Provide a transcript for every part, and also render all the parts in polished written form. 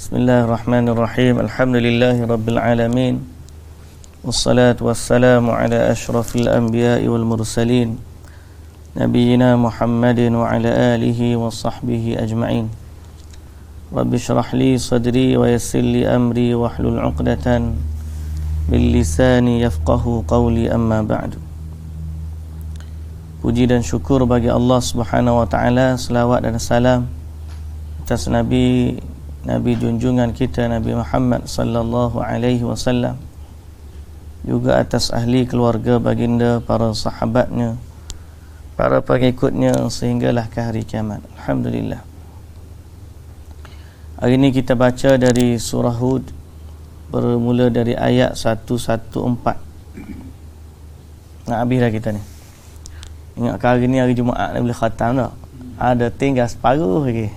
Bismillahirrahmanirrahim. Alhamdulillahi rabbil alamin. Wassalatu wassalamu ala asyrafil anbiya'i wal mursalin Nabiyyina Muhammadin wa ala alihi wa sahbihi ajma'in. Rabbi syrah li sadri wa yassir li amri wa hlul 'uqdatan bil lisani yafqahu qawli, amma ba'du. Puji dan syukur bagi Allah Subhanahu wa taala, selawat dan salam atas Nabi junjungan kita Nabi Muhammad sallallahu alaihi wasallam, juga atas ahli keluarga baginda, para sahabatnya, para pengikutnya sehinggalah ke hari kiamat. Alhamdulillah. Hari ini kita baca dari surah Hud, bermula dari ayat 114. Nak habis dah kita ni. Ingat hari ni hari Jumaat nak boleh khatam tak? Ada tinggal separuh lagi.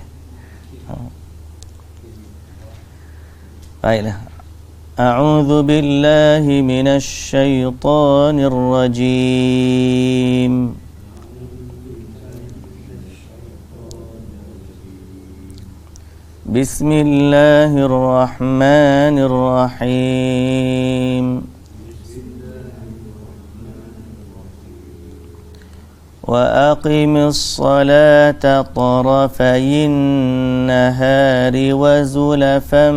Baiklah. A'udzu billahi minasy syaithanir rajim. Bismillahirrahmanirrahim. وَأَقِمِ الصَّلَاةَ طَرَفَيِ النَّهَارِ وَزُلَفًا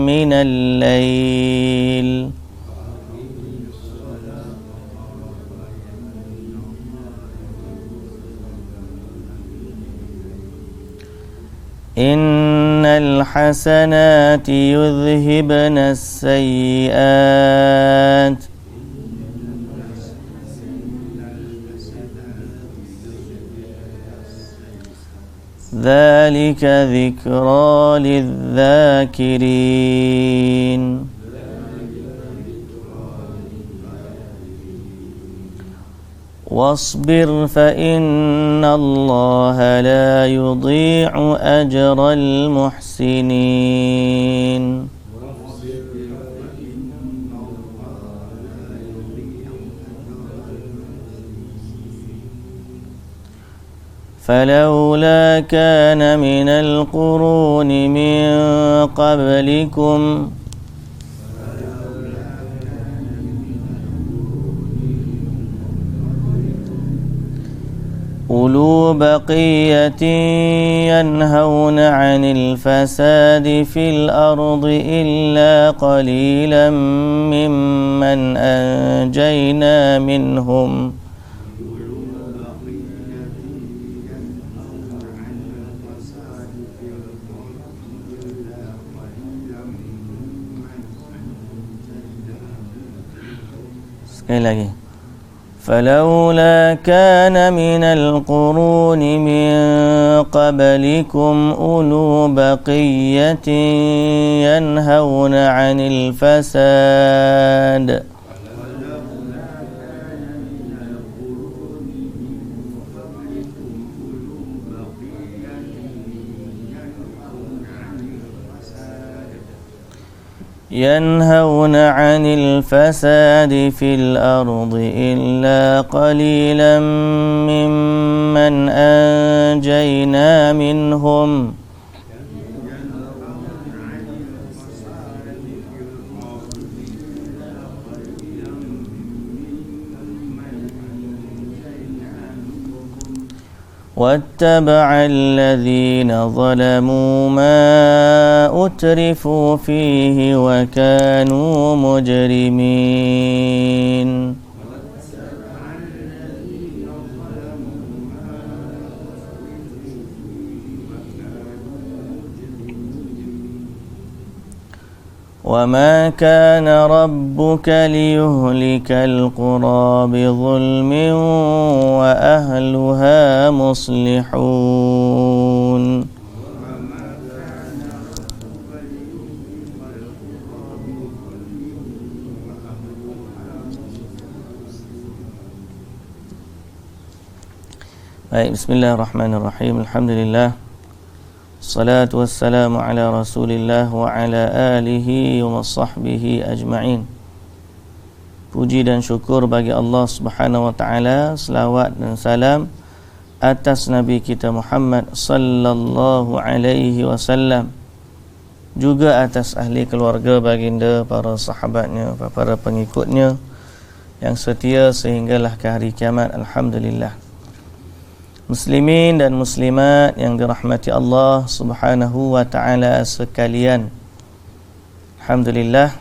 مِنَ اللَّيْلِ إِنَّ الْحَسَنَاتِ يُذْهِبْنَ السَّيِّئَاتِ ذلك ذكرى للذاكرين واصبر فإن الله لا يضيع أجر المحسنين فلولا كان من القرون من قبلكم أولو بقية ينهون عن الفساد في الأرض إلا قليلا ممن أنجينا منهم sekali lagi. فلولا كان من القرون من قبلكم أولو بقية ينهون عن الفساد ينهون عن الفساد في الأرض إلا قليلا ممن أنجينا منهم واتبع الذين ظلموا ما أترفوا فيه وكانوا مجرمين وما كان ربك ليهلك القرى بظلم وأهلها مصلحون Baik, bismillahirrahmanirrahim. Alhamdulillah. Salatu wassalamu ala Rasulillah wa ala alihi wa sahbihi ajma'in. Puji dan syukur bagi Allah Subhanahu wa taala, selawat dan salam atas Nabi kita Muhammad sallallahu alaihi wasallam, juga atas ahli keluarga baginda, para sahabatnya, para pengikutnya yang setia sehinggalah ke hari kiamat. Alhamdulillah. Muslimin dan muslimat yang dirahmati Allah Subhanahu wa taala sekalian. Alhamdulillah.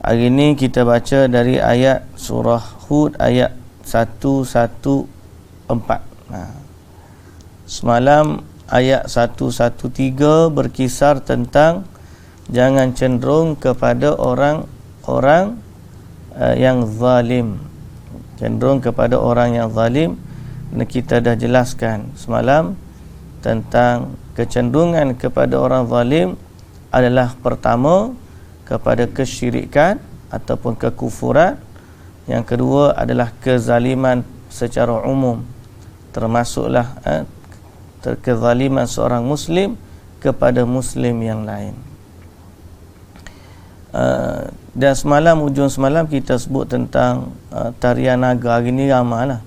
Hari ini kita baca dari ayat surah Hud ayat 114. Semalam ayat 113 berkisar tentang jangan cenderung kepada orang-orang yang zalim. Cenderung kepada orang yang zalim. Dan kita dah jelaskan semalam tentang kecenderungan kepada orang zalim adalah pertama kepada kesyirikan ataupun kekufuran. Yang kedua adalah kezaliman secara umum, termasuklah kezaliman seorang muslim kepada muslim yang lain. Dan ujung semalam kita sebut tentang tarian naga. Hari ni ramai lah.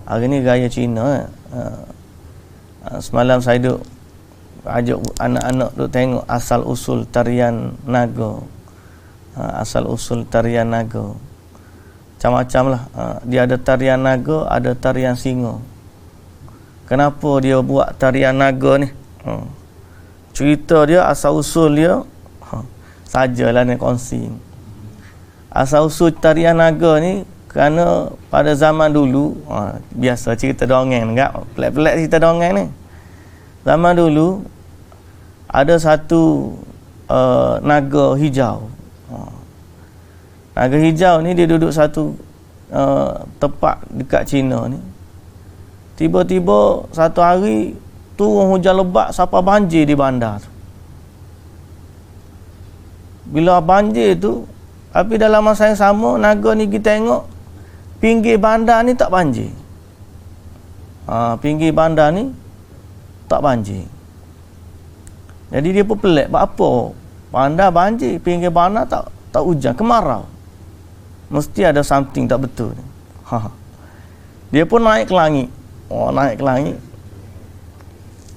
Hari ni gaya Cina. Semalam saya duk ajak anak-anak duk tengok asal usul tarian naga. Asal usul tarian naga macam-macam lah. Dia ada tarian naga, ada tarian singa. Kenapa dia buat tarian naga ni? Cerita dia, asal usul dia sajalah nak kongsi. Asal usul tarian naga ni kerana pada zaman dulu, biasa cerita dongeng enggak, pelik-pelik cerita dongeng ni. Zaman dulu ada satu naga hijau. Naga hijau ni dia duduk satu tempat dekat China ni. Tiba-tiba satu hari turun hujan lebat sampai banjir di bandar tu. Bila banjir tu, tapi dalam masa yang sama naga ni kita tengok pinggir bandar ni tak banjir. Pinggir bandar ni tak banjir. Jadi dia pun pelik, buat apa bandar banjir, pinggir bandar tak hujan, kemarau. Mesti ada something tak betul. Dia pun naik ke langit. Naik ke langit.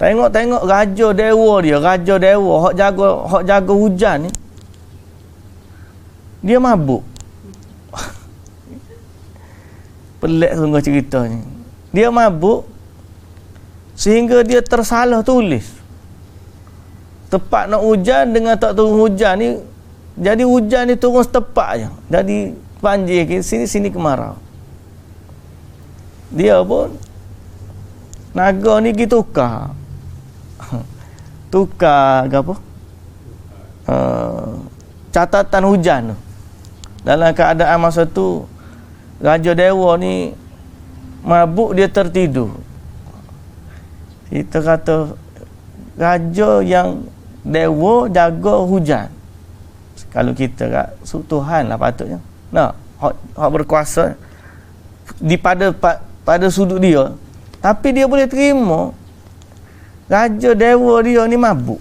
Tengok raja dewa hok jaga hujan ni. Dia mabuk. Pelik sungguh ceritanya. Dia mabuk sehingga dia tersalah tulis. Tepat nak hujan dengan tak turun hujan ni, jadi hujan ni turun setepak je. Jadi banjir ke sini kemarau. Dia pun naga ni kita tukar apa? Catatan hujan tu. Dalam keadaan masa tu raja dewa ni mabuk, dia tertidur. Kita kata raja yang dewa jaga hujan. Kalau kita kat Tuhan lah patutnya. Hak berkuasa pada sudut dia. Tapi dia boleh terima raja dewa dia ni mabuk.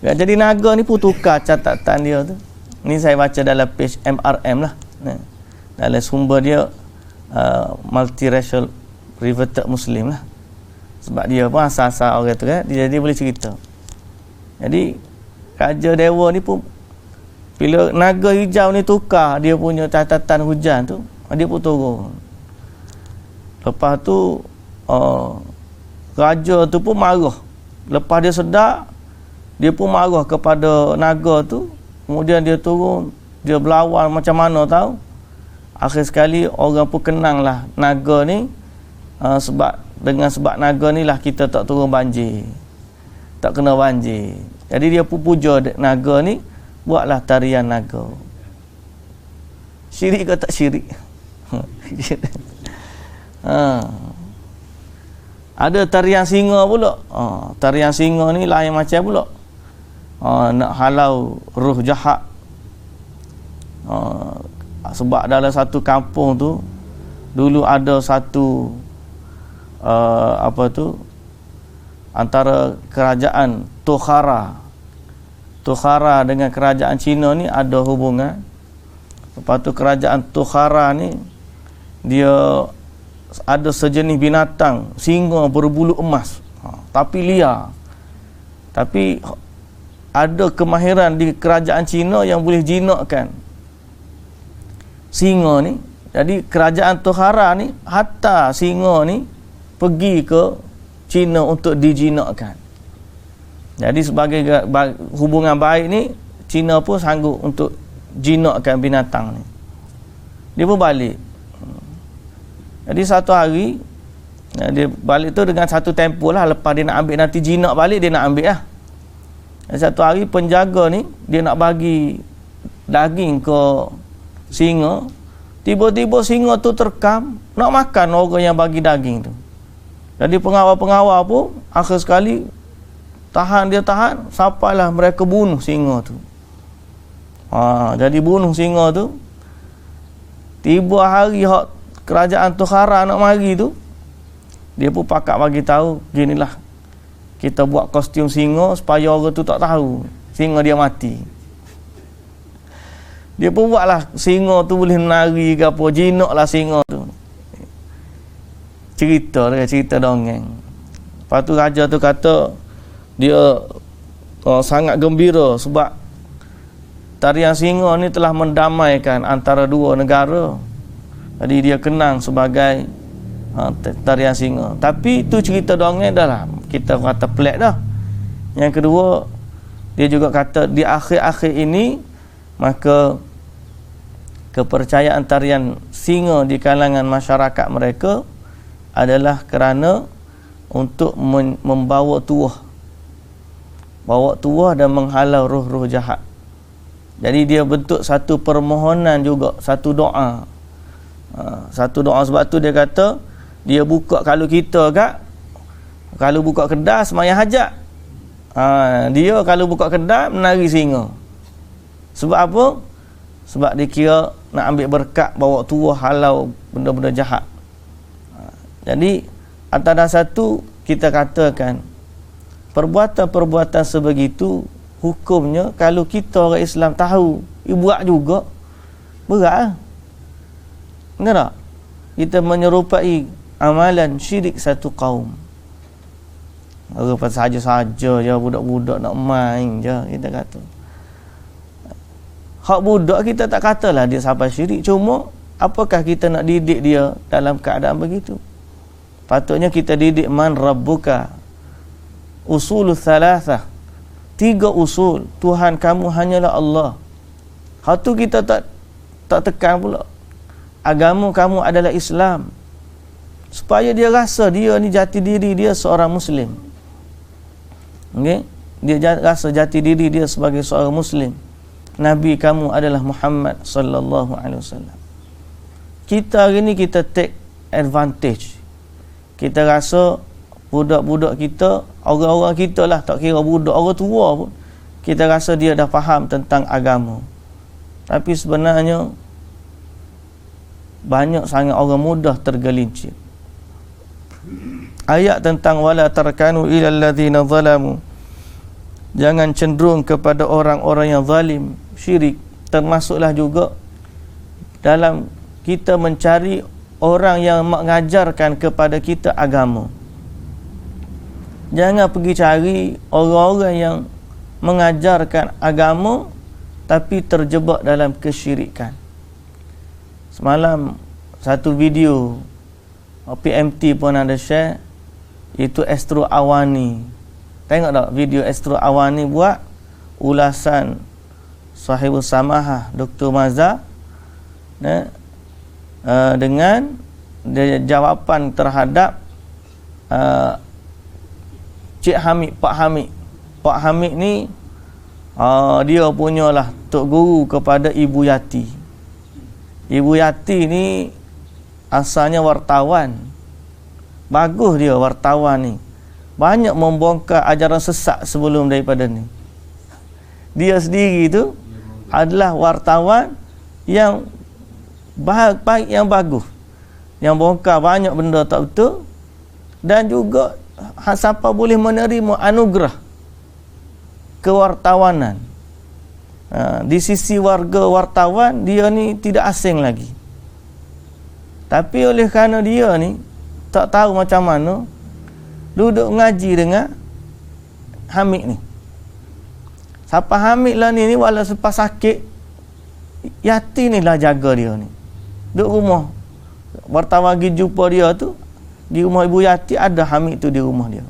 Jadi naga ni pun tukar catatan dia tu. Ni saya baca dalam page MRM lah. Dalam sumber dia multiracial reverted Muslim lah. Sebab dia pun asal-asal orang tu kan. Dia boleh cerita. Jadi raja dewa ni pun bila naga hijau ni tukar dia punya catatan hujan tu, dia pun turun. Lepas tu raja tu pun marah. Lepas dia sedar, dia pun marah kepada naga tu. Kemudian dia turun, dia berlawan macam mana tahu. Akhir sekali orang pun kenanglah naga ni, sebab naga ni lah kita tak turun banjir, tak kena banjir. Jadi dia pun puja naga ni, buatlah tarian naga. Syirik ke tak syirik? Ada tarian singa pula. Tarian singa ni lain macam pula. Nak halau roh jahat. Sebab dalam satu kampung tu dulu ada satu antara kerajaan Tokhara dengan kerajaan Cina ni ada hubungan. Lepas tu kerajaan Tokhara ni dia ada sejenis binatang singa berbulu emas. tapi liar. Tapi ada kemahiran di kerajaan Cina yang boleh jinakkan singa ni. Jadi kerajaan Tohara ni hatta singa ni pergi ke Cina untuk dijinakkan. Jadi sebagai hubungan baik ni, Cina pun sanggup untuk jinakkan binatang ni. Dia pun balik. Jadi satu hari dia balik tu dengan satu tempoh lah. Lepas dia nak ambil, nanti jinak balik, dia nak ambil lah. Dan satu hari penjaga ni dia nak bagi daging ke singa. Tiba-tiba singa tu terkam nak makan orang yang bagi daging tu. Jadi pengawal-pengawal pun akhir sekali tahan sampailah mereka bunuh singa tu. Jadi bunuh singa tu. Tiba hari hak kerajaan Tohara nak mari tu, dia pun pakak bagi tahu, ginilah kita buat kostum singa supaya orang tu tak tahu singa dia mati. Dia pun buatlah singa tu boleh menari ke apa, jinaklah singa tu. Cerita dongeng. Lepas tu raja tu kata dia sangat gembira sebab tarian singa ni telah mendamaikan antara dua negara. Jadi dia kenang sebagai tarian singa. Tapi tu cerita dongeng dah lah, kita kata pelik dah. Yang kedua, dia juga kata di akhir-akhir ini maka kepercayaan tarian singa di kalangan masyarakat mereka adalah kerana untuk membawa tuah, bawa tuah dan menghalau roh-roh jahat. Jadi dia bentuk satu permohonan juga, satu doa. Satu doa. Sebab tu dia kata dia buka, kalau kita kalau buka kedai sembahyang hajat, dia kalau buka kedai menari singa. Sebab apa? Sebab dia kira nak ambil berkat, bawa tuah, halau benda-benda jahat. Jadi atas dasar tu kita katakan perbuatan-perbuatan sebegitu hukumnya kalau kita orang Islam tahu, buat juga berat. Benar tak? Kita menyerupai amalan syirik satu kaum. Orang saja-saja je, budak-budak nak main je, kita kata. Hak budak kita tak katalah dia sampai syirik. Cuma apakah kita nak didik dia dalam keadaan begitu? Patutnya kita didik man rabbuka. Usulul thalathah. 3 usul. Tuhan kamu hanyalah Allah. Hak tu kita tak tekan pula. Agama kamu adalah Islam. Supaya dia rasa dia ni jati diri dia seorang Muslim. Okay? Dia rasa jati diri dia sebagai seorang Muslim. Nabi kamu adalah Muhammad sallallahu alaihi wasallam. Kita hari ni kita take advantage. Kita rasa budak-budak kita, orang-orang kita lah, tak kira budak, orang tua pun, kita rasa dia dah faham tentang agama. Tapi sebenarnya banyak sangat orang mudah tergelincir. Ayat tentang wala tarkanu ilal ladzina zalamu, jangan cenderung kepada orang-orang yang zalim, syirik, termasuklah juga dalam kita mencari orang yang mengajarkan kepada kita agama. Jangan pergi cari orang-orang yang mengajarkan agama tapi terjebak dalam kesyirikan. Semalam satu video PMT pun ada share, itu Astro Awani. Tengok tak video Astro Awani buat ulasan Sahibul Samahah Dr. Mazhar dengan jawapan terhadap Cik Hamid, Pak Hamid. Pak Hamid ni dia punyalah tok guru kepada Ibu Yati. Ibu Yati ni asalnya wartawan. Bagus dia wartawan ni. Banyak membongkar ajaran sesat sebelum daripada ni. Dia sendiri tu adalah wartawan yang baik, yang bagus, yang bongkar banyak benda tak betul, dan juga siapa boleh menerima anugerah kewartawanan. Di sisi warga wartawan, dia ni tidak asing lagi. Tapi oleh kerana dia ni tak tahu macam mana, duduk ngaji dengan Hamid ni. Siapa Hamid lah ni walau sepas sakit, Yati ni lah jaga dia ni. Duduk rumah. Pertama pergi jumpa dia tu, di rumah Ibu Yati ada Hamid tu di rumah dia.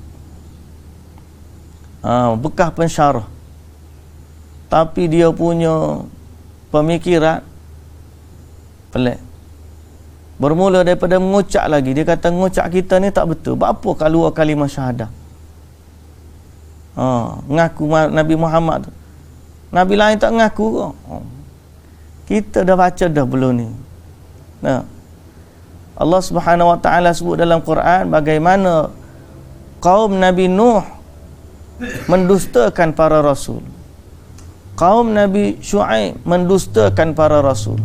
Bekas pensyarah. Tapi dia punya pemikiran pelik. Bermula daripada mengucap lagi. Dia kata mengucap kita ni tak betul. Apa kalau kalimah syahadah? Ngaku Nabi Muhammad tu. Nabi lain tak ngaku ke? Kita dah baca dah belum ni. Allah Subhanahu Wa Taala sebut dalam Quran bagaimana kaum Nabi Nuh mendustakan para rasul. Kaum Nabi Syuaib mendustakan para rasul.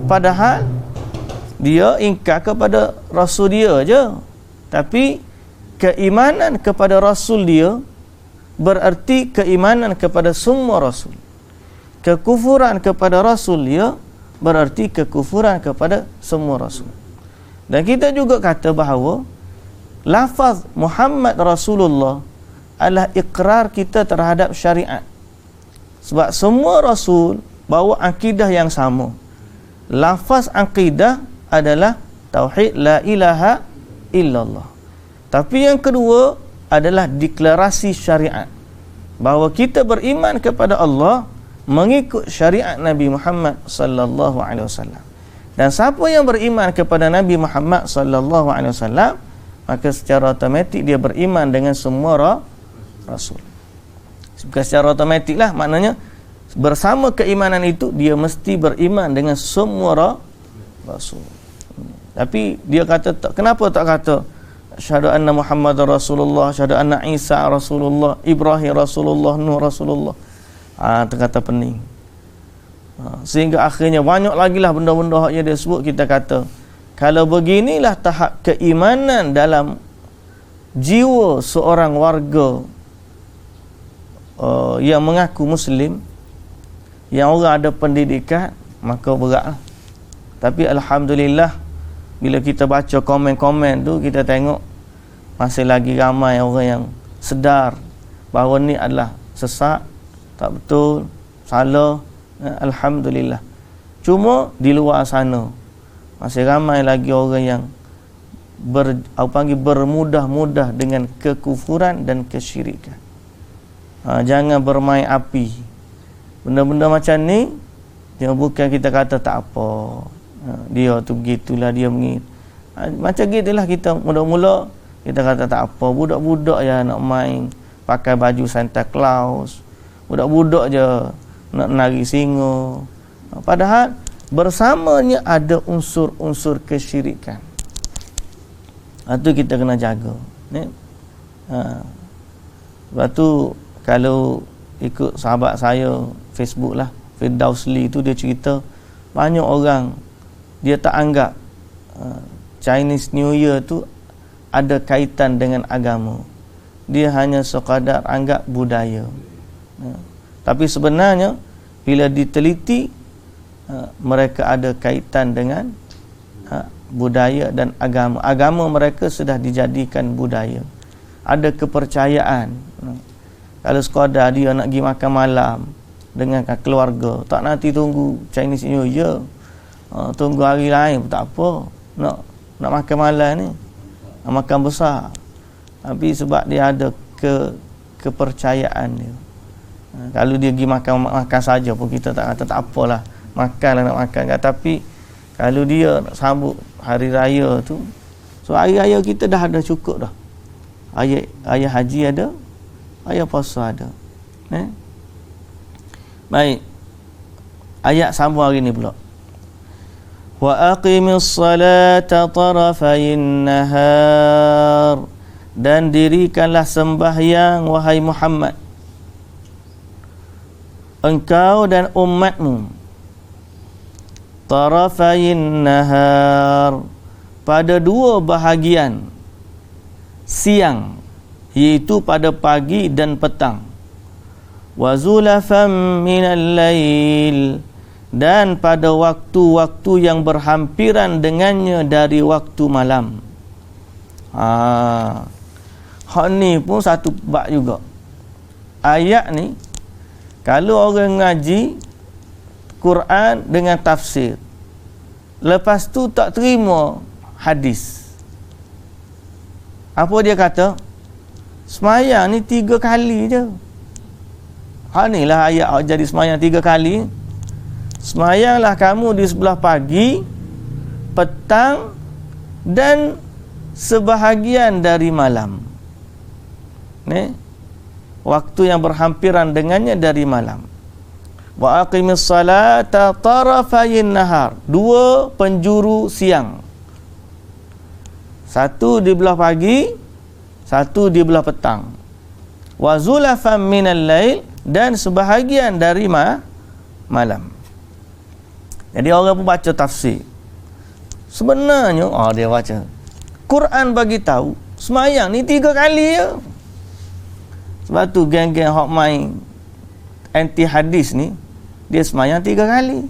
Padahal dia ingkar kepada rasul dia je. Tapi keimanan kepada rasul dia berarti keimanan kepada semua rasul. Kekufuran kepada rasul dia berarti kekufuran kepada semua rasul. Dan kita juga kata bahawa lafaz Muhammad Rasulullah adalah ikrar kita terhadap syariat. Sebab semua rasul bawa akidah yang sama. Lafaz akidah adalah tauhid la ilaha illallah. Tapi yang kedua adalah deklarasi syariat. Bahawa kita beriman kepada Allah mengikut syariat Nabi Muhammad sallallahu alaihi wasallam. Dan siapa yang beriman kepada Nabi Muhammad sallallahu alaihi wasallam, maka secara automatik dia beriman dengan semua rasul. Bukan secara automatik lah, maknanya bersama keimanan itu dia mesti beriman dengan semua rasul. Tapi dia kata tak, kenapa tak kata asyhadu anna Muhammadar Rasulullah, asyhadu anna Isa Rasulullah, Ibrahim Rasulullah, Nuh Rasulullah. Terkata pening. Sehingga akhirnya banyak lagi lah benda-benda yang dia sebut. Kita kata kalau beginilah tahap keimanan dalam jiwa seorang warga yang mengaku Muslim, yang orang ada pendidikan, maka beratlah. Tapi Alhamdulillah, bila kita baca komen-komen tu, kita tengok masih lagi ramai orang yang sedar bahawa ni adalah sesat, tak betul, salah. Alhamdulillah. Cuma di luar sana masih ramai lagi orang yang bermudah-mudah dengan kekufuran dan kesyirikan. Jangan bermain api. Benda-benda macam ni, dia bukan kita kata tak apa, dia tu begitulah, dia begitu. Macam gitulah kita mula-mula kita kata tak apa, budak-budak je nak main pakai baju Santa Claus, budak-budak je nak nari singa. Padahal bersamanya ada unsur-unsur kesyirikan. Itu kita kena jaga. Sebab tu kalau ikut sahabat saya Facebook lah, Firdausli tu, dia cerita banyak orang dia tak anggap Chinese New Year tu ada kaitan dengan agama. Dia hanya sekadar anggap budaya. Tapi sebenarnya bila diteliti, mereka ada kaitan dengan budaya dan agama. Agama mereka sudah dijadikan budaya. Ada kepercayaan. Kalau sekadar dia nak pergi makan malam dengan keluarga, tak nanti tunggu Chinese New Year, tunggu hari lain pun tak apa. Nak makan malam ni, nak makan besar. Tapi sebab dia ada kepercayaan dia. Kalau dia pergi makan saja pun kita tak kata tak apalah, makanlah nak makan. Tapi kalau dia nak sambut hari raya tu, so hari raya kita dah ada cukup dah. Ayat haji ada, ayat puasa ada. Baik. Ayat sambung hari ni pula. Wa aqimis salata tarafayn nahar, dan dirikanlah sembahyang wahai Muhammad, engkau dan umatmu, tarafayn nahar, pada dua bahagian siang, iaitu pada pagi dan petang. Wa zulafam minal lail, dan pada waktu-waktu yang berhampiran dengannya dari waktu malam. Hak ni pun satu bab juga. Ayat ni kalau orang ngaji Quran dengan tafsir, lepas tu tak terima hadis, apa dia kata? Semayang ni 3 kali je. Ni lah ayat jadi semayang 3 kali. Semayanglah kamu di sebelah pagi, petang dan sebahagian dari malam. Ni waktu yang berhampiran dengannya dari malam. Wa aqimis salata tarafayin nahar, 2 penjuru siang. Satu di belah pagi, satu di belah petang. Wa zulafam minal lail, dan sebahagian dari malam. Jadi orang pun baca tafsir. Sebenarnya dia baca Quran bagi tahu semayang ni 3 kali je. Sebab tu geng-geng hok main anti hadis ni, dia semayang 3 kali.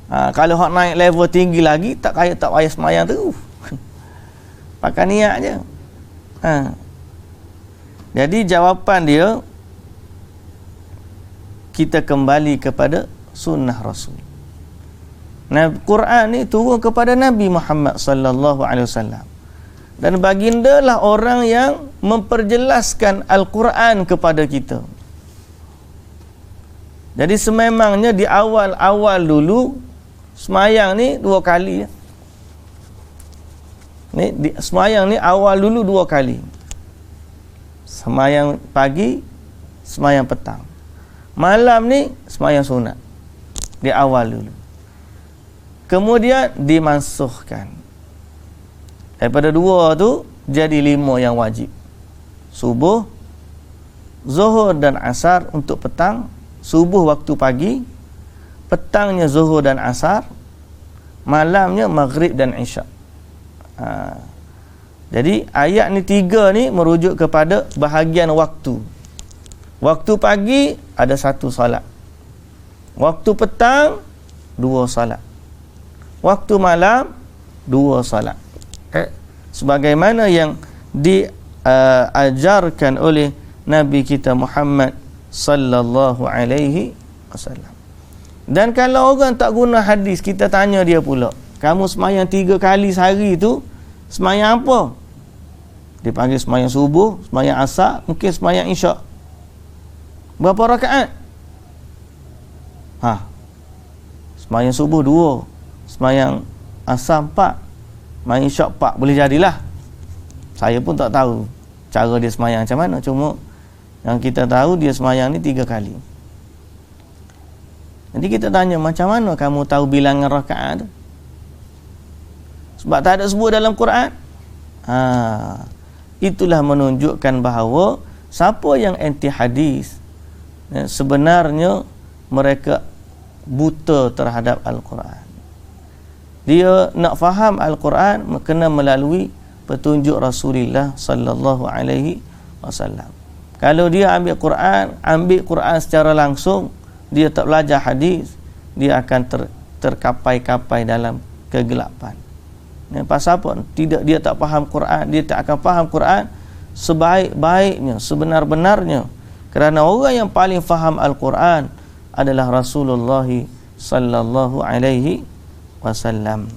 Kalau hok naik level tinggi lagi, tak payah semayang tu. Pakai niat je. Jadi jawapan dia, kita kembali kepada sunnah Rasul. Quran ni turun kepada Nabi Muhammad sallallahu alaihi wasallam. Dan baginda lah orang yang memperjelaskan Al-Quran kepada kita. Jadi sememangnya di awal-awal dulu semayang ni 2 kali. Semayang ni awal dulu 2 kali. Semayang pagi, semayang petang. Malam ni semayang sunat. Di awal dulu. Kemudian dimansuhkan. Daripada 2 tu jadi 5 yang wajib. Subuh, zuhur dan asar untuk petang, subuh waktu pagi, petangnya zuhur dan asar, malamnya maghrib dan isyak. Jadi ayat ni 3 ni merujuk kepada bahagian waktu. Waktu pagi ada 1 solat. Waktu petang 2 solat. Waktu malam 2 solat. Sebagaimana yang diajarkan oleh Nabi kita Muhammad sallallahu alaihi wasallam. Dan kalau orang tak guna hadis, kita tanya dia pula, kamu semayang 3 kali sehari tu semayang apa? Dia panggil semayang subuh, semayang asar, mungkin semayang isyak. Berapa rakaat? Semayang subuh 2, semayang asar 4, semayang isyak 4, boleh jadilah. Saya pun tak tahu cara dia semayang macam mana, cuma yang kita tahu dia semayang ni 3 kali. Nanti kita tanya, macam mana kamu tahu bilangan rakaat tu? Sebab tak ada sebut dalam Quran. Itulah menunjukkan bahawa siapa yang anti hadis, sebenarnya mereka buta terhadap Al-Quran. Dia nak faham Al-Quran kena melalui petunjuk Rasulullah sallallahu alaihi wasallam. Kalau dia ambil Quran secara langsung, dia tak belajar hadis, dia akan terkapai-kapai dalam kegelapan. Pasal apa? Dia tak faham Quran, dia tak akan faham Quran sebaik-baiknya, sebenar-benarnya. Kerana orang yang paling faham Al-Quran adalah Rasulullah sallallahu alaihi wasallam.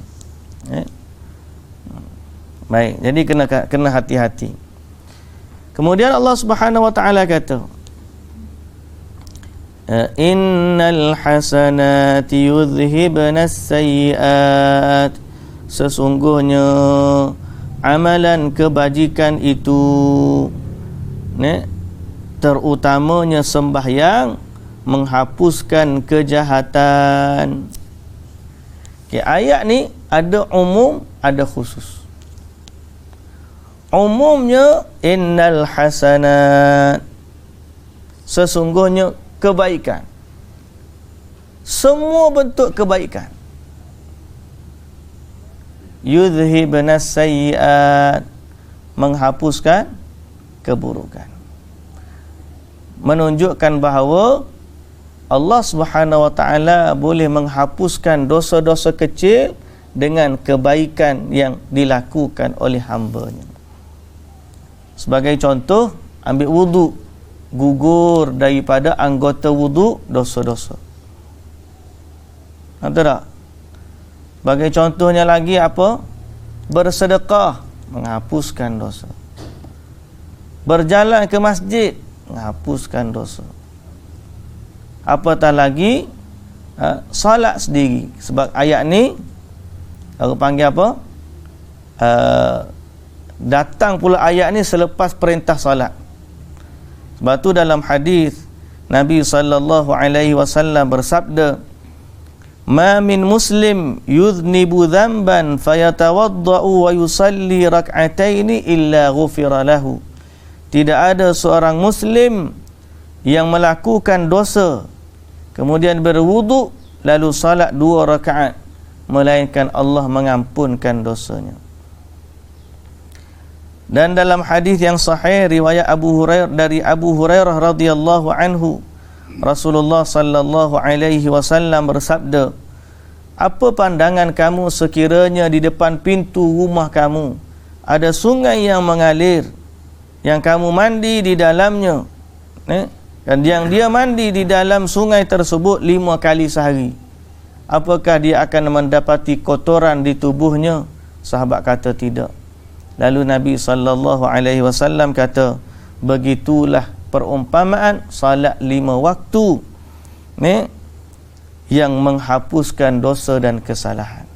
Baik, jadi kena hati-hati. Kemudian Allah Subhanahu wa taala kata, innal hasanati yudhhibnas sayyi'at, sesungguhnya amalan kebajikan itu, terutamanya sembahyang, menghapuskan kejahatan. Ayat ni ada umum, ada khusus. Umumnya innal hasanat, sesungguhnya kebaikan, semua bentuk kebaikan. Yudhhibnas sayyi'at, menghapuskan keburukan. Menunjukkan bahawa Allah Subhanahu wa taala boleh menghapuskan dosa-dosa kecil dengan kebaikan yang dilakukan oleh hamba-Nya. Sebagai contoh, ambil wudu, gugur daripada anggota wudu dosa-dosa. Betul tak? Sebagai contohnya lagi apa? Bersedekah, menghapuskan dosa. Berjalan ke masjid, menghapuskan dosa. Apatah lagi solat sendiri. Sebab ayat ni aku panggil apa? Datang pula ayat ni selepas perintah solat. Sebab tu dalam hadis Nabi sallallahu alaihi wasallam bersabda, "Ma min muslim yudhnibu dhanban fayatawaddau wa yusalli rak'ataini illa ghufira lahu." Tidak ada seorang muslim yang melakukan dosa kemudian berwudu lalu salat 2 rakaat, melainkan Allah mengampunkan dosanya. Dan dalam hadis yang sahih riwayat Abu Hurairah radhiyallahu anhu, Rasulullah sallallahu alaihi wasallam bersabda, "Apa pandangan kamu sekiranya di depan pintu rumah kamu ada sungai yang mengalir, yang kamu mandi di dalamnya, dan yang dia mandi di dalam sungai tersebut 5 kali sehari, apakah dia akan mendapati kotoran di tubuhnya?" Sahabat kata tidak. Lalu Nabi sallallahu alaihi wasallam kata, begitulah perumpamaan salat 5 waktu yang menghapuskan dosa dan kesalahan.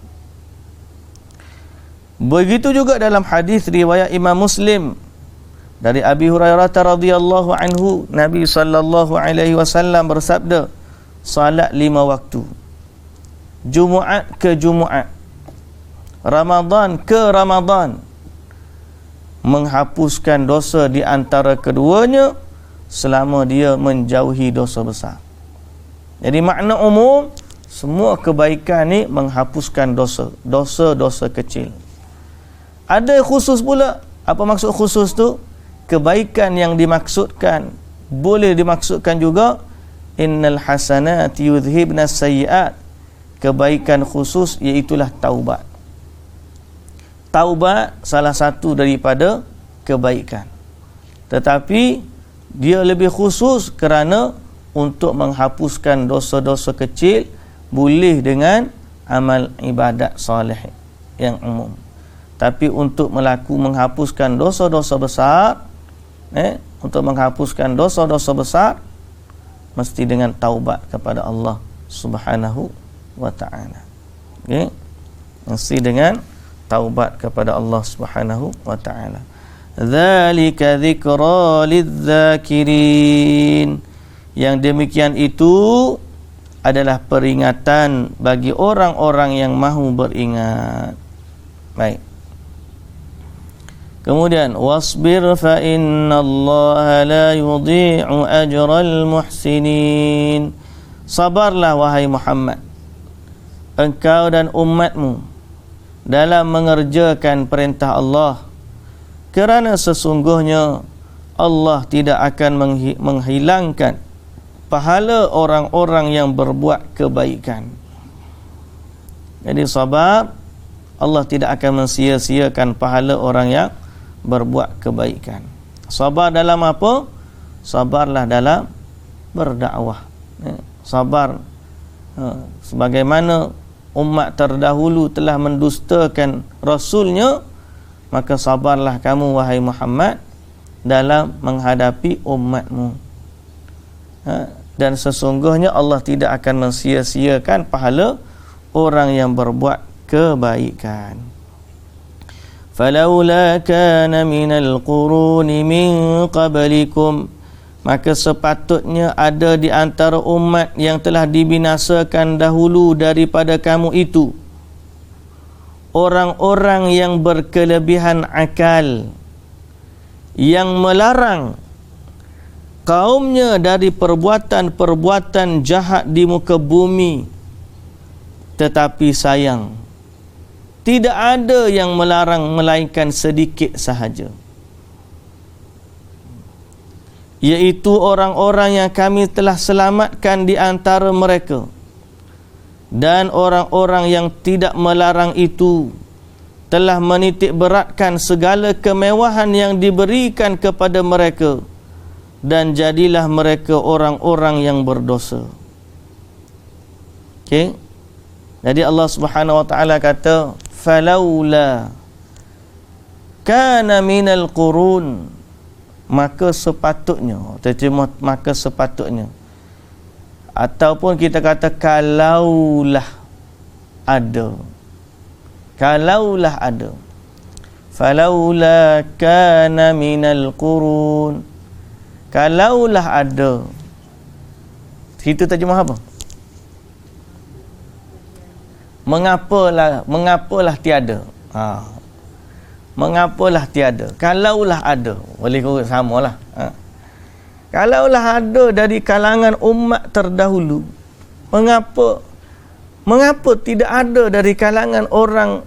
Begitu juga dalam hadis riwayat Imam Muslim dari Abi Hurairah radhiyallahu anhu, Nabi sallallahu alaihi wasallam bersabda, salat 5 waktu, Jumaat ke Jumaat, Ramadan ke Ramadan, menghapuskan dosa di antara keduanya selama dia menjauhi dosa besar. Jadi makna umum, semua kebaikan ni menghapuskan dosa-dosa kecil. Ada khusus pula. Apa maksud khusus tu? Kebaikan yang dimaksudkan boleh dimaksudkan juga innal hasanati yudhhibna sayyi'at. Kebaikan khusus iaitulah taubat. Taubat salah satu daripada kebaikan, tetapi dia lebih khusus kerana untuk menghapuskan dosa-dosa kecil boleh dengan amal ibadat soleh yang umum. Tapi untuk menghapuskan dosa-dosa besar, untuk menghapuskan dosa-dosa besar mesti dengan taubat kepada Allah Subhanahu wa ta'ala. Okay? Mesti dengan taubat kepada Allah Subhanahu wa ta'ala. Dzalika dzikra lidzakirin. Yang demikian itu adalah peringatan bagi orang-orang yang mahu beringat. Baik. Kemudian wasbir fa innallaha la yudhi'u ajral muhsinin. Sabarlah wahai Muhammad, engkau dan umatmu, dalam mengerjakan perintah Allah, kerana sesungguhnya Allah tidak akan menghilangkan pahala orang-orang yang berbuat kebaikan. Jadi sabar, Allah tidak akan mensia-siakan pahala orang yang berbuat kebaikan. Sabar dalam apa? Sabarlah dalam berdakwah. Sabar sebagaimana umat terdahulu telah mendustakan Rasulnya, maka sabarlah kamu wahai Muhammad dalam menghadapi umatmu. Dan sesungguhnya Allah tidak akan mensia-siakan pahala orang yang berbuat kebaikan. Falaula kana minal quruni min qablikum, maka sepatutnya ada di antara umat yang telah dibinasakan dahulu daripada kamu itu orang-orang yang berkelebihan akal, yang melarang kaumnya dari perbuatan-perbuatan jahat di muka bumi. Tetapi sayang, tidak ada yang melarang melainkan sedikit sahaja, iaitu orang-orang yang kami telah selamatkan di antara mereka. Dan orang-orang yang tidak melarang itu telah menitik beratkan segala kemewahan yang diberikan kepada mereka, dan jadilah mereka orang-orang yang berdosa. Okey. Jadi Allah Subhanahu wa taala kata, falaula kana minal qurun, maka sepatutnya, terjemah maka sepatutnya, ataupun kita kata kalaulah ada, kalaulah ada, falaula kana minal qurun, kalaulah ada. Itu terjemah apa? Mengapalah tiada. Mengapalah tiada. Kalaulah ada, boleh kurang samalah. Kalaulah ada dari kalangan umat terdahulu, mengapa tidak ada dari kalangan orang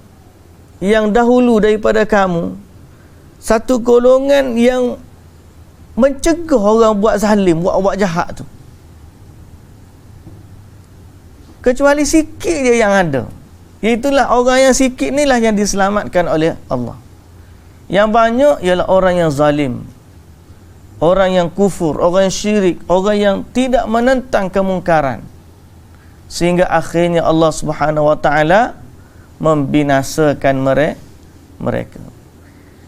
yang dahulu daripada kamu satu golongan yang mencegah orang buat zalim, buat jahat tu? Kecuali sikit dia yang ada. Itulah orang yang sikit inilah yang diselamatkan oleh Allah. Yang banyak ialah orang yang zalim, orang yang kufur, orang yang syirik, orang yang tidak menentang kemungkaran, sehingga akhirnya Allah Subhanahu wa taala membinasakan mereka.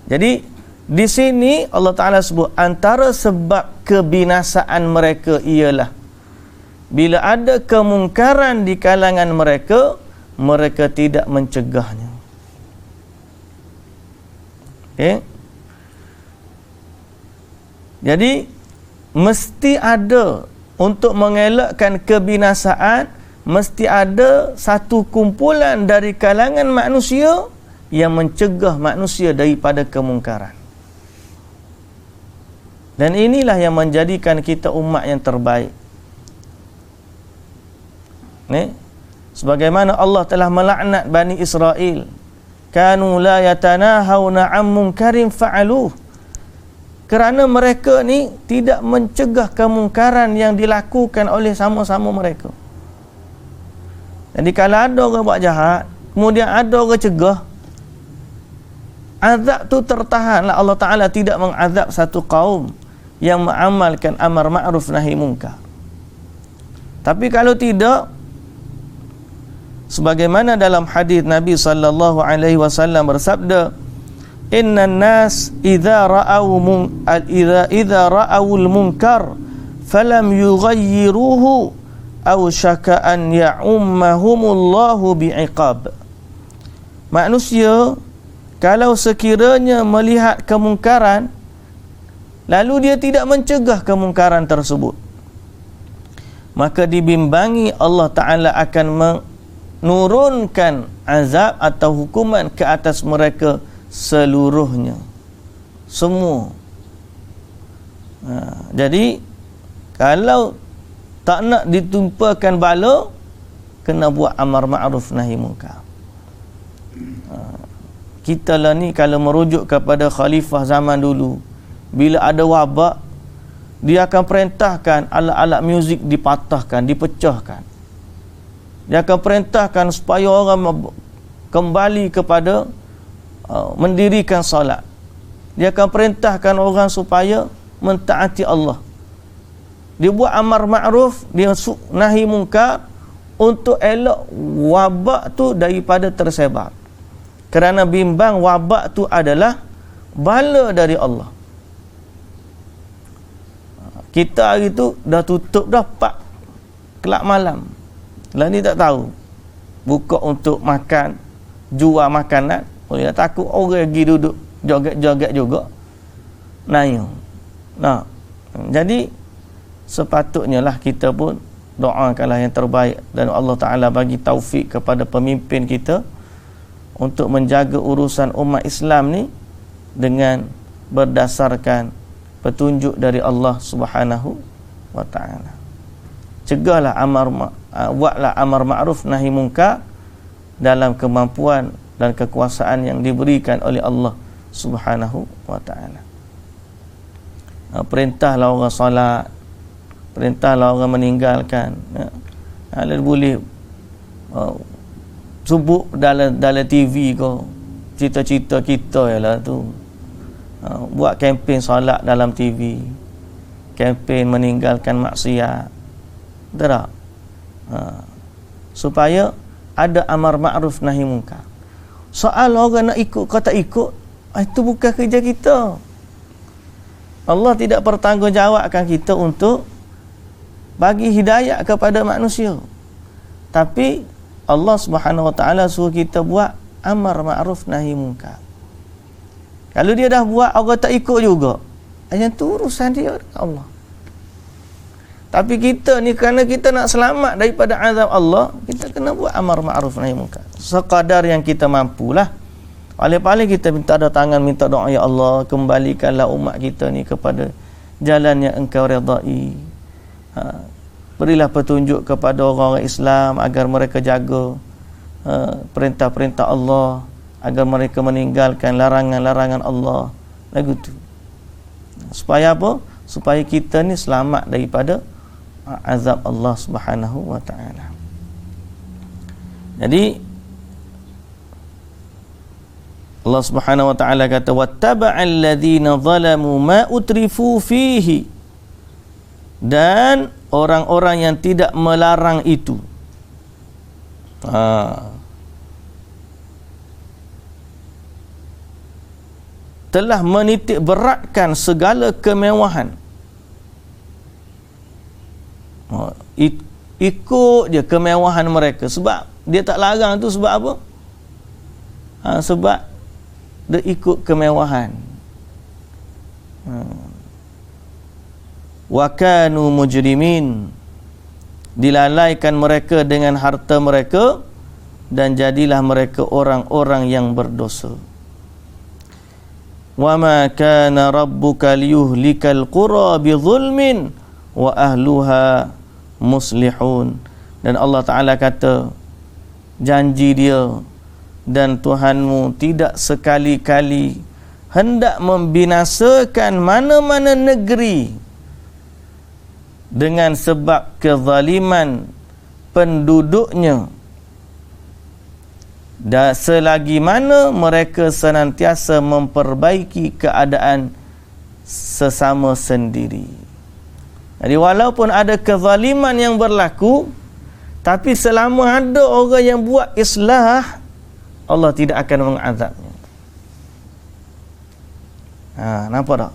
Jadi di sini Allah Taala sebut antara sebab kebinasaan mereka ialah bila ada kemungkaran di kalangan mereka, mereka tidak mencegahnya. Okay? Jadi mesti ada, untuk mengelakkan kebinasaan, mesti ada satu kumpulan dari kalangan manusia yang mencegah manusia daripada kemungkaran. Dan inilah yang menjadikan kita umat yang terbaik. Sebagaimana Allah telah melaknat Bani Israel, kanu la yatanahawna an munkarin fa'aluh, kerana mereka ni tidak mencegah kemungkaran yang dilakukan oleh sama-sama mereka. Jadi kalau ada orang buat jahat, kemudian ada orang cegah, azab tu tertahanlah. Allah Ta'ala tidak mengazab satu kaum yang mengamalkan amar ma'ruf nahi munkar. Tapi kalau tidak, sebagaimana dalam hadis Nabi sallallahu alaihi wasallam bersabda, innan nas idza ra'awul munkar falam yughayyiruhu aw syaka an ya'ummahumullahu bi'iqab. Manusia kalau sekiranya melihat kemungkaran lalu dia tidak mencegah kemungkaran tersebut, maka dibimbangi Allah Ta'ala akan menurunkan azab atau hukuman ke atas mereka seluruhnya, semua. Jadi kalau tak nak ditumpakan bala, kena buat amar ma'ruf nahi munkar. Kita lah ni kalau merujuk kepada khalifah zaman dulu, bila ada wabak, dia akan perintahkan alat-alat muzik dipatahkan, dipecahkan. Dia akan perintahkan supaya orang kembali kepada mendirikan solat. Dia akan perintahkan orang supaya mentaati Allah. Dia buat amar ma'ruf, dia nahi munkar untuk elak wabak tu daripada tersebar. Kerana bimbang wabak tu adalah bala dari Allah. Kita hari tu dah tutup dah 4 kelab malam. Lah ni tak tahu. Buka untuk makan, jual makanan. Dia takut orang pergi duduk joget-joget juga. Nanya. Nah, jadi sepatutnya lah kita pun doakanlah yang terbaik, dan Allah Ta'ala bagi taufik kepada pemimpin kita untuk menjaga urusan umat Islam ni dengan berdasarkan petunjuk dari Allah Subhanahu wa Ta'ala. Cegahlah buatlah amar ma'ruf nahi munkar dalam kemampuan dan kekuasaan yang diberikan oleh Allah Subhanahu wa Ta'ala. Perintahlah orang solat, perintahlah orang meninggalkan. Boleh sebut dalam TV ke, cita-cita kita ialah tu buat kempen solat dalam TV, kempen meninggalkan maksiat, betul tak? Supaya ada amar ma'ruf nahi munkar. Soal orang nak ikut kau tak ikut, itu bukan kerja kita. Allah tidak bertanggungjawabkan kita untuk bagi hidayah kepada manusia, tapi Allah Subhanahu Wa Taala suruh kita buat amar ma'ruf nahi munkar. Kalau dia dah buat orang tak ikut juga, yang tu urusan dia dengan Allah. Tapi kita ni kerana kita nak selamat daripada azab Allah, kita kena buat amar ma'ruf nahi munkar sekadar yang kita mampulah. Paling-paling kita minta tangan, minta doa, ya Allah, kembalikanlah umat kita ni kepada jalan yang Engkau redai. Berilah petunjuk kepada orang-orang Islam agar mereka jaga perintah-perintah Allah, agar mereka meninggalkan larangan-larangan Allah. Lagu tu. Supaya apa? Supaya kita ni selamat daripada azab Allah Subhanahu wa taala. Jadi Allah Subhanahu wa taala kata wattaba'al ladzina zalamu ma utrifu fihi, dan orang-orang yang tidak melarang itu telah menitik beratkan segala kemewahan. Ikut je kemewahan mereka. Sebab dia tak larang tu sebab apa? Sebab dia ikut kemewahan. Wa kanu mujrimin, dilalaikan mereka dengan harta mereka dan jadilah mereka orang-orang yang berdosa. Wa ma kana rabbuka liyuhlikal qura bizulmin wa ahluha muslihun. Dan Allah Ta'ala kata, janji dia, dan Tuhanmu tidak sekali-kali hendak membinasakan mana-mana negeri dengan sebab kezaliman penduduknya, dan selagi mana mereka senantiasa memperbaiki keadaan sesama sendiri. Jadi walaupun ada kezaliman yang berlaku, tapi selama ada orang yang buat islah, Allah tidak akan mengazabnya. Nampak tak?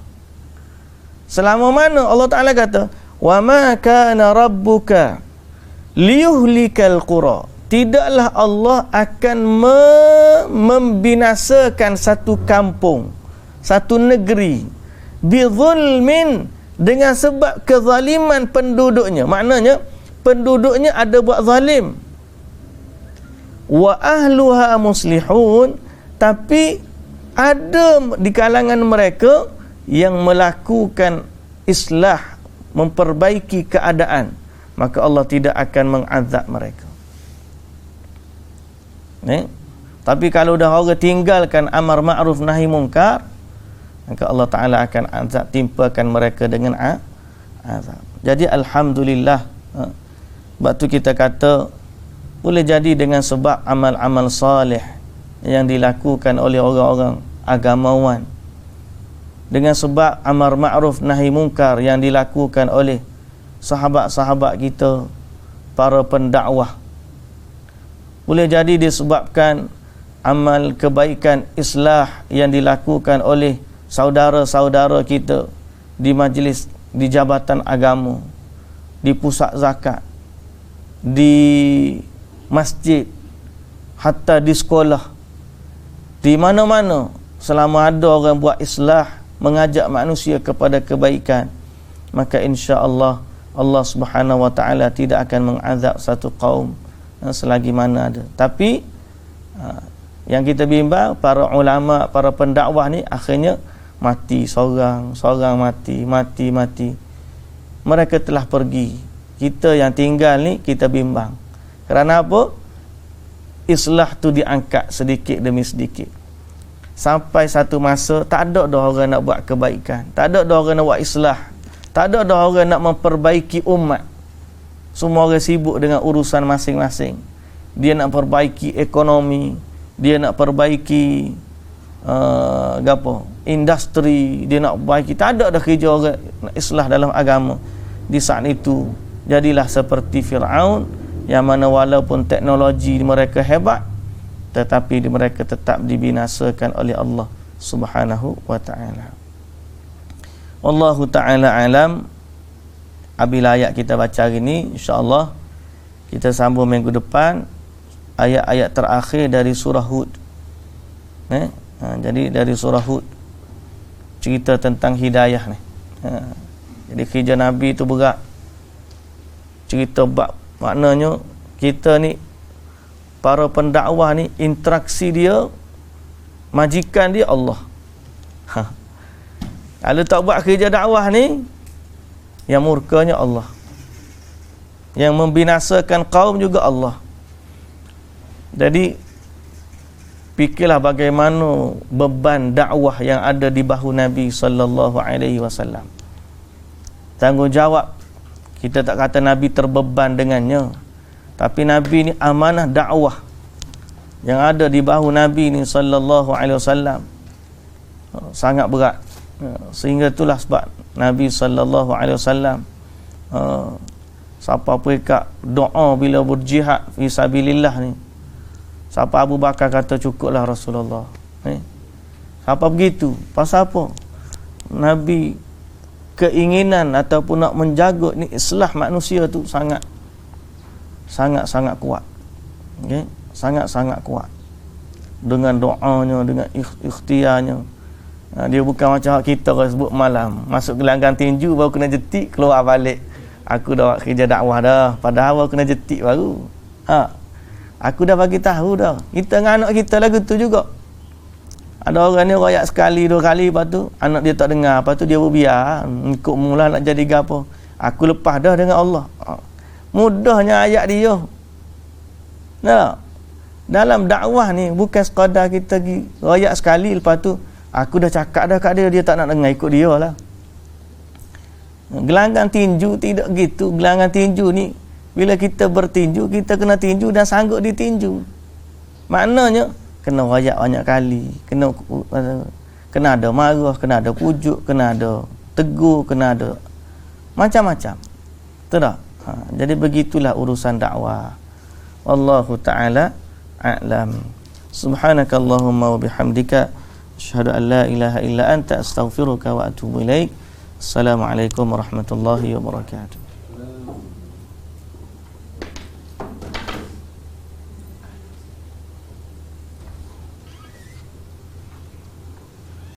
Selama mana Allah Ta'ala kata, wa ma kana rabbuka liyuhlikal qura, tidaklah Allah akan membinasakan satu kampung, satu negeri, bizulmin, dengan sebab kezaliman penduduknya. Maknanya penduduknya ada buat zalim. Wa ahluha muslihun, tapi ada di kalangan mereka yang melakukan islah, memperbaiki keadaan, maka Allah tidak akan mengazab mereka. Tapi kalau dah orang tinggalkan amar ma'ruf nahi munkar, maka Allah Ta'ala akan azab, timpakan mereka dengan azab. Jadi alhamdulillah, sebab tu kita kata boleh jadi dengan sebab amal-amal salih yang dilakukan oleh orang-orang agamawan, dengan sebab amar ma'ruf nahi munkar yang dilakukan oleh sahabat-sahabat kita, para pendakwah, boleh jadi disebabkan amal kebaikan islah yang dilakukan oleh saudara-saudara kita di majlis, di jabatan agama, di pusat zakat, di masjid, hatta di sekolah, di mana-mana. Selama ada orang buat islah, mengajak manusia kepada kebaikan, maka insya-Allah Allah Subhanahu wa taala tidak akan mengazab satu kaum selagi mana ada. Tapi yang kita bimbang, para ulama, para pendakwah ni akhirnya mati seorang mati. Mereka telah pergi. Kita yang tinggal ni kita bimbang. Kerana apa? Islah tu diangkat sedikit demi sedikit. Sampai satu masa tak ada dah orang nak buat kebaikan, tak ada dah orang nak buat islah, tak ada dah orang nak memperbaiki umat. Semua orang sibuk dengan urusan masing-masing. Dia nak perbaiki ekonomi, dia nak perbaiki gapo industri dia nak baiki, tak ada dah kerja orang nak islah dalam agama. Di saat itu jadilah seperti Firaun, yang mana walaupun teknologi mereka hebat, tetapi mereka tetap dibinasakan oleh Allah Subhanahu wa ta'ala. Wallahu ta'ala alam. Apabila ayat kita baca hari ini, insya-Allah kita sambung minggu depan ayat-ayat terakhir dari surah Hud. Jadi dari surah Hud cerita tentang hidayah ni. Jadi kerja Nabi tu berat. Cerita bab, maknanya kita ni, para pendakwah ni, interaksi dia, majikan dia Allah. Kalau tak buat kerja dakwah ni, yang murkanya Allah, yang membinasakan kaum juga Allah. Jadi fikirlah bagaimana beban dakwah yang ada di bahu Nabi sallallahu alaihi wasallam. Tanggungjawab, kita tak kata Nabi terbeban dengannya, tapi Nabi ni amanah dakwah yang ada di bahu Nabi ni sallallahu alaihi wasallam sangat berat. Sehingga itulah sebab Nabi sallallahu alaihi wasallam siapa pekat doa bila berjihad fi sabilillah ni, siapa Abu Bakar kata cukuplah Rasulullah. Siapa begitu? Pasal apa? Nabi keinginan ataupun nak menjaga ni islah manusia tu sangat kuat. Okay? Sangat kuat. Dengan doanya, dengan ikhtiarnya. Dia bukan macam kita orang sebut malam, masuk gelanggang tinju baru kena jetik, keluar balik. Aku dah buat kerja dakwah dah, padahal baru kena jetik baru. Aku dah bagi tahu dah. Kita dengan anak kita lagu tu juga. Ada orang ni royak sekali, 2 kali, lepas tu anak dia tak dengar, lepas tu dia berbiar, ikut mula nak jadi gapo. Aku lepas dah dengan Allah. Mudahnya ayat dia. Nah, dalam dakwah ni bukan sekadar kita royak sekali, lepas tu aku dah cakap dah kat dia tak nak dengar, ikut dia lah. Gelanggang tinju tidak gitu. Gelanggang tinju ni, bila kita bertinju, kita kena tinju dan sanggup ditinju. Maknanya kena royak banyak kali, kena ada marah, kena ada pujuk, kena ada tegur, kena ada macam-macam. Betul tak? Jadi begitulah urusan dakwah. Wallahu ta'ala a'lam. Subhanakallahumma wa bihamdika asyhadu an la ilaha illa anta astaghfiruka wa atubu ilaik. Assalamualaikum warahmatullahi wabarakatuh.